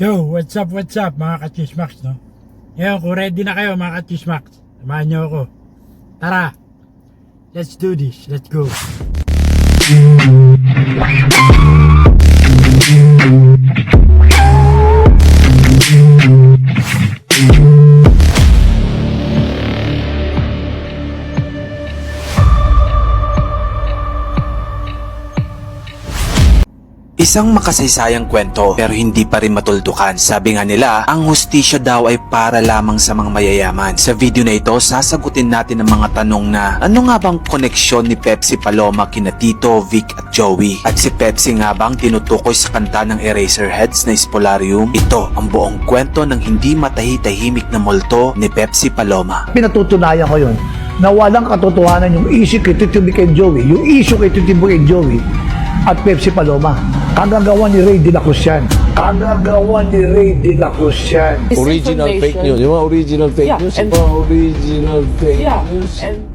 Yo, what's up mga ka-Chismax, no? Ngayon, kung ready na kayo mga ka-Chismax, samahan nyo ako. Tara, let's do this, let's go. Isang makasaysayang kwento pero hindi pa rin matuldukan. Sabi nga nila, ang hustisya daw ay para lamang sa mga mayayaman. Sa video na ito, sasagutin natin ang mga tanong na ano nga bang koneksyon ni Pepsi Paloma kina Tito, Vic at Joey? At si Pepsi nga bang tinutukoy sa kanta ng Eraserheads na Spolarium? Ito ang buong kwento ng hindi matahi-tahimik na multo ni Pepsi Paloma. Pinatutunayan ko yun na walang katotohanan yung issue kay Tito Vic and Joey, yung issue kay Tito Vic and Joey at Pepsi Paloma. Kagagawa ni Ray de la Cruz yan. Kagagawa ni Ray de la Cruz yan. Original fake news. Yung mga original fake news. and- Yung mga original fake news. and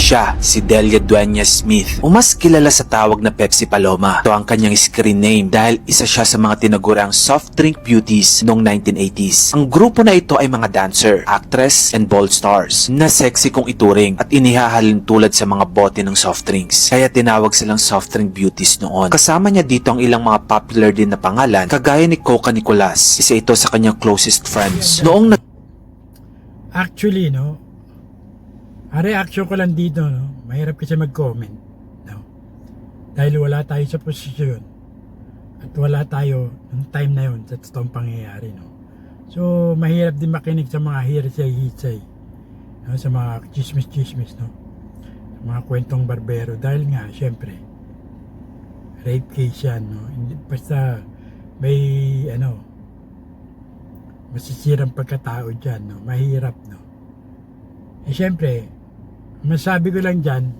Siya, si Delia Dueñas Smith, o mas kilala sa tawag na Pepsi Paloma. Ito ang kanyang screen name dahil isa siya sa mga tinagurang soft drink beauties noong 1980s. Ang grupo na ito ay mga dancer, actress, and bold stars na sexy kung ituring at inihahalin tulad sa mga bote ng soft drinks. Kaya tinawag silang soft drink beauties noon. Kasama niya dito ang ilang mga popular din na pangalan kagaya ni Coca Nicolas, isa ito sa kanyang closest friends. Noong Actually, no, ang reaction ko lang dito, no, mahirap kasi mag-comment, no? Dahil wala tayo sa posisyon at wala tayo ng time na yun sa totoong pangyayari, no? So, mahirap din makinig sa mga hearsay, no? Sa mga chismis, no? Sa mga kwentong barbero dahil nga, syempre, rape case yan, no? Hindi, basta may, masisirang pagkatao dyan, no? Mahirap, no? Eh, syempre, masabi ko lang dyan,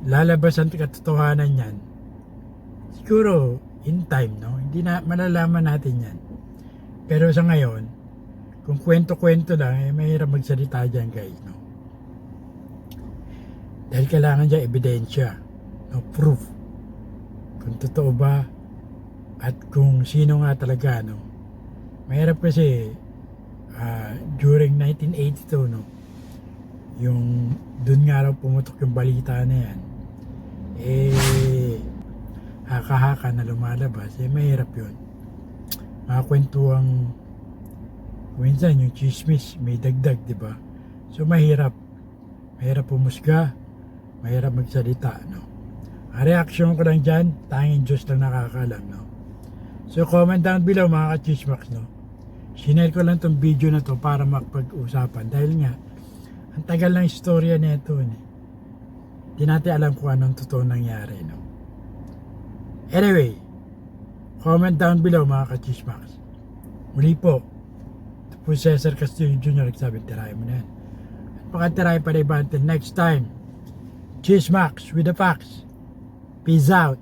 lalabas ang katotohanan yan. Siguro, in time, no? Hindi na malalaman natin yan. Pero sa ngayon, kung kwento-kwento lang, eh, mahirap magsalita dyan, guys, no? Dahil kailangan dyan ebidensya, no? Proof. Kung totoo ba, at kung sino nga talaga, no? Mahirap kasi, during 1982, no? Yung dun nga raw pumutok yung balita na yan, haka-haka na lumalabas, mahirap yun. Mga kwentuang minsan yung chismis may dagdag, di ba? So mahirap pumusga, mahirap magsalita, no? Ang reaction ko lang dyan, tanging Diyos lang nakakalam, no? So comment down below mga ka-chismax, no? Sinare ko lang tong video na to para makapag-usapan dahil nga ang tagal ng istorya nito, hindi natin alam kung anong totoo nangyari, no? Anyway, comment down below mga ka-chismax. Muli po, ito po Cesar Castillo Jr. Nagsabi, tirahin mo na yan. At pakatirahin pa na iba until next time. Chismax with the facts. Peace out.